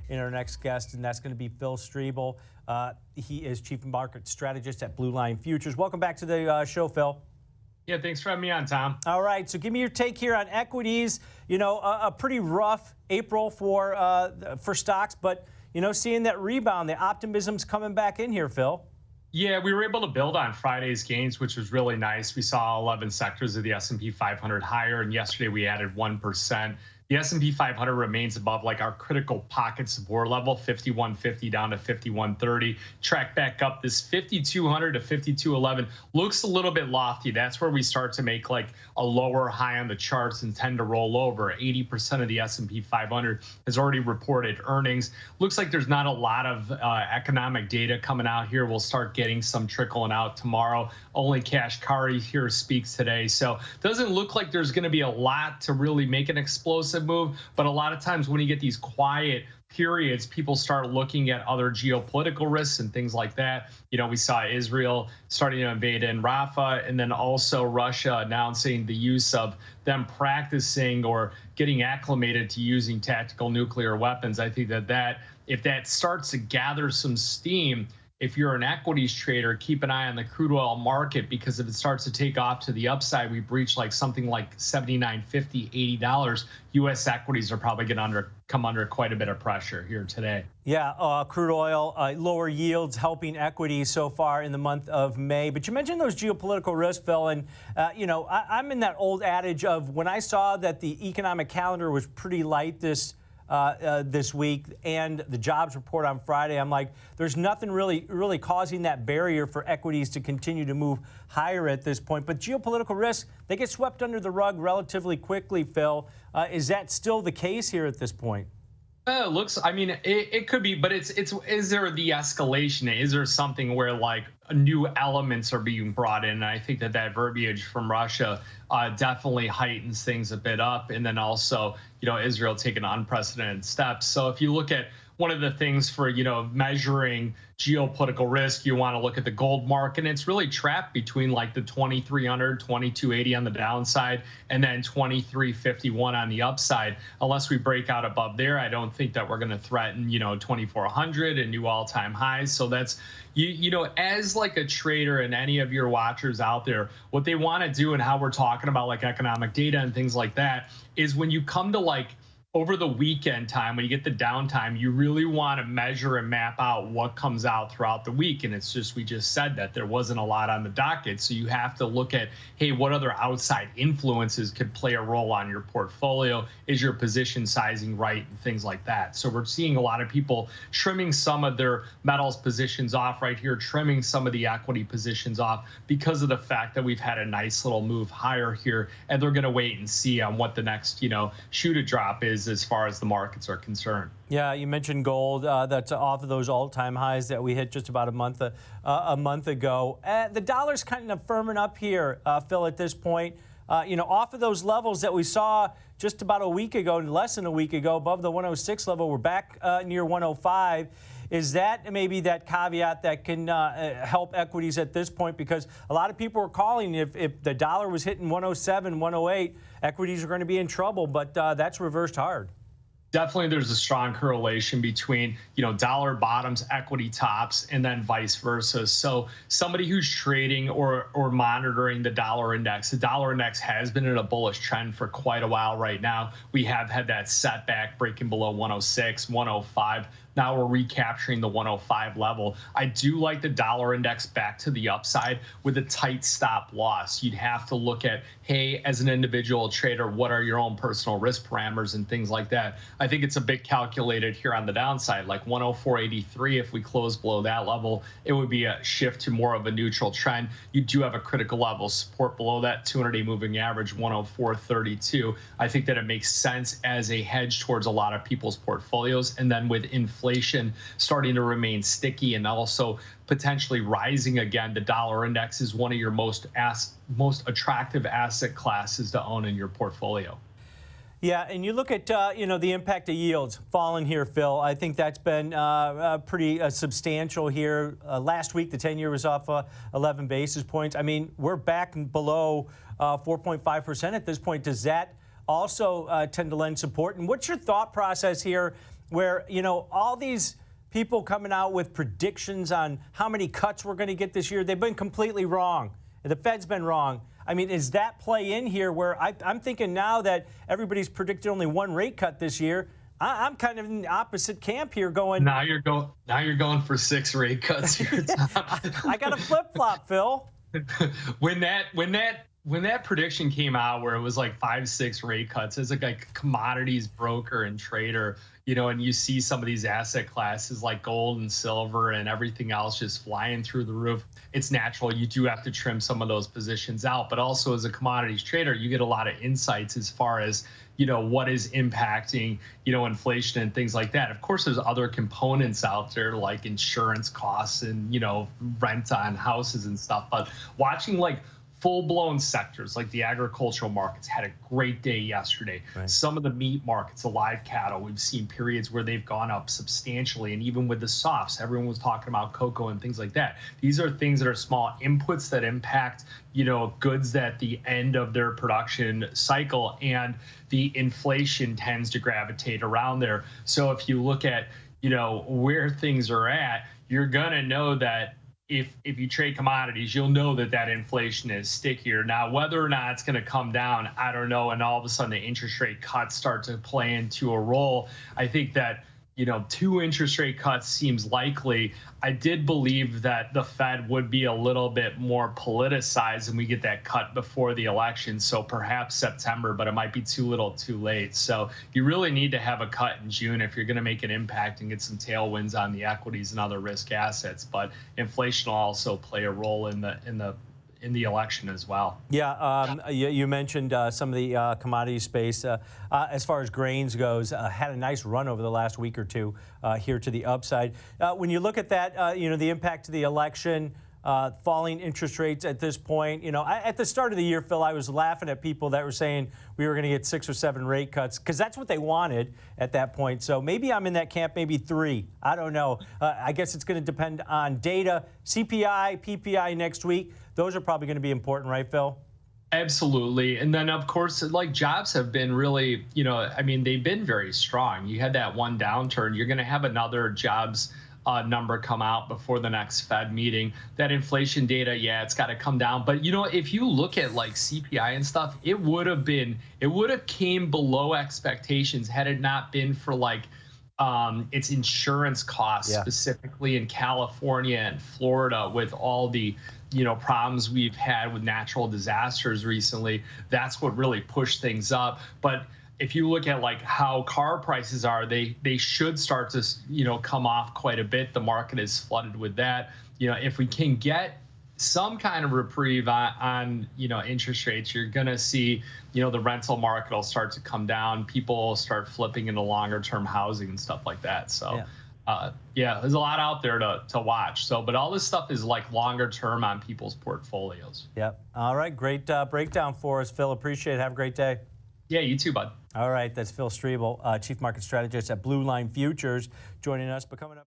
in our next guest, and that's going to be Phil Strebel. He is Chief Market Strategist at Blue Line Futures. Welcome back to the show, Phil. Yeah, thanks for having me on, Tom. All right, so give me your take here on equities. You know, a pretty rough April for stocks, but, you know, seeing that rebound, the optimism's coming back in here, Phil. Yeah, we were able to build on Friday's gains, which was really nice. We saw 11 sectors of the S&P 500 higher, and yesterday we added 1%. The S&P 500 remains above like our critical pocket support level, 5150 down to 5130. Track back up. This 5200 to 5211 looks a little bit lofty. That's where we start to make like a lower high on the charts and tend to roll over. 80% of the S&P 500 has already reported earnings. Looks like there's not a lot of economic data coming out here. We'll start getting some trickling out tomorrow. Only Kashkari here speaks today. So doesn't look like there's going to be a lot to really make an explosive move, but a lot of times when you get these quiet periods, people start looking at other geopolitical risks and things like that. You know, we saw Israel starting to invade in Rafah, and then also Russia announcing the use of them practicing or getting acclimated to using tactical nuclear weapons. I think that if that starts to gather some steam, if you're an equities trader, keep an eye on the crude oil market, because if it starts to take off to the upside, we breach like something like $79.50, $80, U.S. equities are probably going to come under quite a bit of pressure here today. Yeah, crude oil, lower yields helping equities so far in the month of May. But you mentioned those geopolitical risks, Phil, and you know, I'm in that old adage of when I saw that the economic calendar was pretty light this week and the jobs report on Friday, I'm like, there's nothing really causing that barrier for equities to continue to move higher at this point. But geopolitical risks, they get swept under the rug relatively quickly, Phil. Is that still the case here at this point? Looks, I mean, it could be, but is there the escalation? Is there something where like new elements are being brought in? And I think that verbiage from Russia definitely heightens things a bit up. And then also, you know, Israel taking unprecedented steps. So if you look at one of the things for, you know, measuring geopolitical risk, you want to look at the gold market, and it's really trapped between like the 2300, 2280 on the downside, and then 2351 on the upside. Unless we break out above there, I don't think that we're going to threaten, you know, 2400 and new all-time highs. So that's, you know, as like a trader and any of your watchers out there, what they want to do and how we're talking about like economic data and things like that is when you come to like over the weekend time, when you get the downtime, you really want to measure and map out what comes out throughout the week. And it's just, we just said that there wasn't a lot on the docket. So you have to look at, hey, what other outside influences could play a role on your portfolio? Is your position sizing right? And things like that. So we're seeing a lot of people trimming some of their metals positions off right here, trimming some of the equity positions off because of the fact that we've had a nice little move higher here. And they're going to wait and see on what the next, you know, shoe to drop is as far as the markets are concerned. Yeah, you mentioned gold. That's off of those all-time highs that we hit just about a month ago. The dollar's kind of firming up here, Phil, at this point. You know, off of those levels that we saw just about a week ago, less than a week ago, above the 106 level, we're back near 105. Is that maybe that caveat that can help equities at this point? Because a lot of people are calling if the dollar was hitting 107, 108, equities are going to be in trouble, but that's reversed hard. Definitely there's a strong correlation between, you know, dollar bottoms, equity tops, and then vice versa. So somebody who's trading or monitoring the dollar index has been in a bullish trend for quite a while right now. We have had that setback breaking below 106, 105. Now we're recapturing the 105 level. I do like the dollar index back to the upside with a tight stop loss. You'd have to look at, hey, as an individual trader, what are your own personal risk parameters and things like that. I think it's a bit calculated here on the downside, like 104.83. If we close below that level, it would be a shift to more of a neutral trend. You do have a critical level support below that 200-day moving average, 104.32. I think that it makes sense as a hedge towards a lot of people's portfolios. And then with inflation starting to remain sticky and also potentially rising again, the dollar index is one of your most attractive asset classes to own in your portfolio. Yeah, and you look at you know, the impact of yields falling here, Phil. I think that's been pretty substantial here. Last week, the 10-year was off 11 basis points. I mean, we're back below 4.5% at this point. Does that also tend to lend support? And what's your thought process here where, you know, all these people coming out with predictions on how many cuts we're going to get this year, they've been completely wrong. The Fed's been wrong. I mean, is that play in here where I'm thinking now that everybody's predicted only one rate cut this year? I'm kind of in the opposite camp here going. Now you're going for 6 rate cuts here. I got a flip-flop, Phil. When that prediction came out where it was like 5-6 rate cuts as a commodities broker and trader, you know, and you see some of these asset classes like gold and silver and everything else just flying through the roof, it's natural you do have to trim some of those positions out. But also as a commodities trader, you get a lot of insights as far as, you know, what is impacting, you know, inflation and things like that. Of course, there's other components out there like insurance costs and, you know, rent on houses and stuff. But watching like full-blown sectors like the agricultural markets had a great day yesterday. Right. Some of the meat markets, the live cattle, we've seen periods where they've gone up substantially. And even with the softs, everyone was talking about cocoa and things like that. These are things that are small inputs that impact, you know, goods at the end of their production cycle, and the inflation tends to gravitate around there. So if you look at, you know, where things are at, you're gonna know that if you trade commodities, you'll know that that inflation is stickier. Now, whether or not it's going to come down, I don't know. And all of a sudden, the interest rate cuts start to play into a role. I think that, you know, 2 interest rate cuts seems likely. I did believe that the Fed would be a little bit more politicized and we get that cut before the election. So perhaps September, but it might be too little too late. So you really need to have a cut in June if you're going to make an impact and get some tailwinds on the equities and other risk assets. But inflation will also play a role in the election as well. Yeah, you mentioned some of the commodity space. As far as grains goes, had a nice run over the last week or two here to the upside. When you look at that, you know, the impact of the election, falling interest rates at this point, you know, at the start of the year, Phil, I was laughing at people that were saying we were going to get 6 or 7 rate cuts because that's what they wanted at that point. So maybe I'm in that camp, maybe 3. I don't know. I guess it's going to depend on data, CPI, PPI next week. Those are probably going to be important, right, Phil? Absolutely. And then, of course, like jobs have been really, you know, I mean, they've been very strong. You had that one downturn. You're going to have another jobs number come out before the next Fed meeting. That inflation data, yeah, it's got to come down. But, you know, if you look at like CPI and stuff, it would have came below expectations had it not been for like its insurance costs, specifically in California and Florida with all the, you know, problems we've had with natural disasters recently. That's what really pushed things up. But if you look at like how car prices are, they should start to, you know, come off quite a bit. The market is flooded with that. You know, if we can get some kind of reprieve on you know, interest rates, you're going to see, you know, the rental market will start to come down. People will start flipping into longer term housing and stuff like that. So yeah, there's a lot out there to watch. So, but all this stuff is like longer term on people's portfolios. Yep. All right. Great breakdown for us, Phil. Appreciate it. Have a great day. Yeah, you too, bud. All right. That's Phil Strebel, Chief Market Strategist at Blue Line Futures, joining us. But coming up.